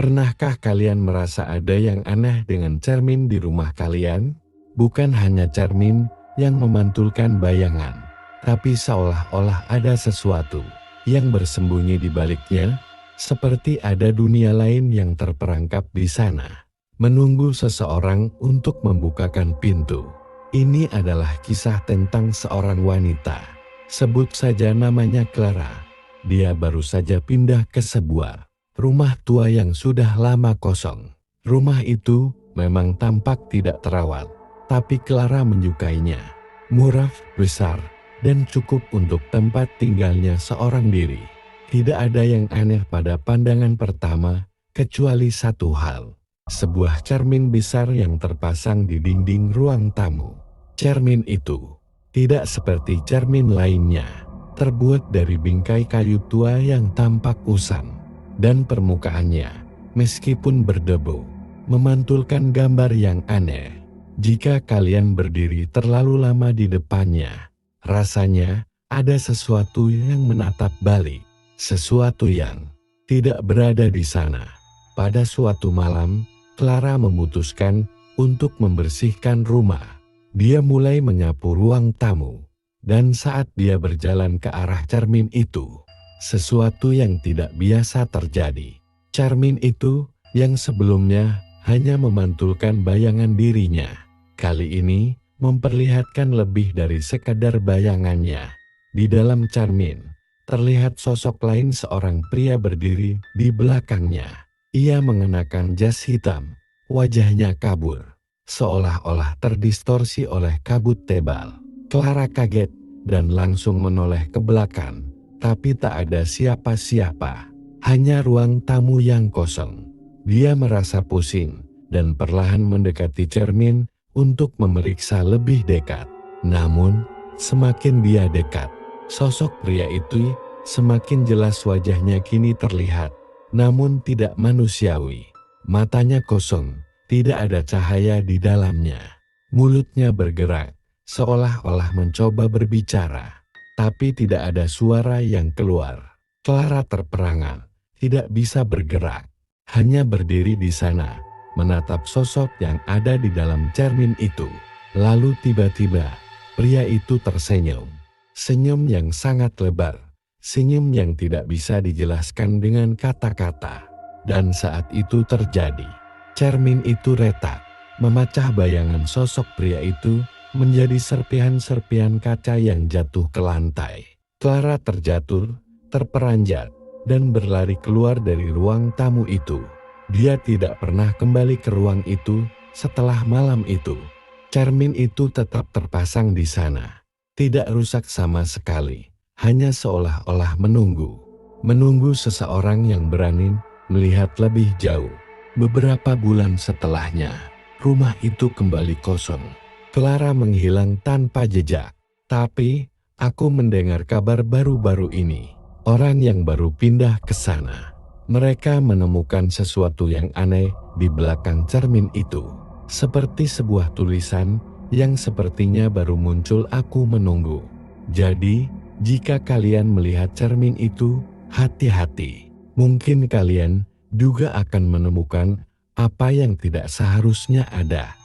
Pernahkah kalian merasa ada yang aneh dengan cermin di rumah kalian? Bukan hanya cermin yang memantulkan bayangan, tapi seolah-olah ada sesuatu yang bersembunyi di baliknya, seperti ada dunia lain yang terperangkap di sana, menunggu seseorang untuk membukakan pintu. Ini adalah kisah tentang seorang wanita. Sebut saja namanya Clara. Dia baru saja pindah ke sebuah rumah tua yang sudah lama kosong. Rumah itu memang tampak tidak terawat, tapi Clara menyukainya. Murah, besar, dan cukup untuk tempat tinggalnya seorang diri. Tidak ada yang aneh pada pandangan pertama, kecuali satu hal. Sebuah cermin besar yang terpasang di dinding ruang tamu. Cermin itu tidak seperti cermin lainnya, terbuat dari bingkai kayu tua yang tampak usang. Dan permukaannya, meskipun berdebu, memantulkan gambar yang aneh. Jika kalian berdiri terlalu lama di depannya, rasanya ada sesuatu yang menatap balik, sesuatu yang tidak berada di sana. Pada suatu malam, Clara memutuskan untuk membersihkan rumah. Dia mulai menyapu ruang tamu, dan saat dia berjalan ke arah cermin itu, sesuatu yang tidak biasa terjadi. Cermin itu yang sebelumnya hanya memantulkan bayangan dirinya, kali ini memperlihatkan lebih dari sekadar bayangannya. Di dalam cermin, terlihat sosok lain, seorang pria berdiri di belakangnya. Ia mengenakan jas hitam, wajahnya kabur, seolah-olah terdistorsi oleh kabut tebal. Clara kaget dan langsung menoleh ke belakang. Tapi tak ada siapa-siapa, hanya ruang tamu yang kosong. Dia merasa pusing dan perlahan mendekati cermin untuk memeriksa lebih dekat. Namun, semakin dia dekat, sosok pria itu semakin jelas. Wajahnya kini terlihat, namun tidak manusiawi. Matanya kosong, tidak ada cahaya di dalamnya. Mulutnya bergerak, seolah-olah mencoba berbicara, tapi tidak ada suara yang keluar. Clara terperangah, tidak bisa bergerak, hanya berdiri di sana, menatap sosok yang ada di dalam cermin itu. Lalu tiba-tiba, pria itu tersenyum. Senyum yang sangat lebar, senyum yang tidak bisa dijelaskan dengan kata-kata. Dan saat itu terjadi, cermin itu retak, memecah. Bayangan sosok pria itu menjadi serpihan-serpihan kaca yang jatuh ke lantai. Clara terjatuh, terperanjat, dan berlari keluar dari ruang tamu itu. Dia tidak pernah kembali ke ruang itu setelah malam itu. Cermin itu tetap terpasang di sana, tidak rusak sama sekali, hanya seolah-olah menunggu seseorang yang berani melihat lebih jauh. Beberapa bulan setelahnya, rumah itu kembali kosong. Clara menghilang tanpa jejak. Tapi, aku mendengar kabar baru-baru ini. Orang yang baru pindah ke sana. Mereka menemukan sesuatu yang aneh di belakang cermin itu. Seperti sebuah tulisan yang sepertinya baru muncul. Aku menunggu. Jadi, jika kalian melihat cermin itu, hati-hati. Mungkin kalian juga akan menemukan apa yang tidak seharusnya ada.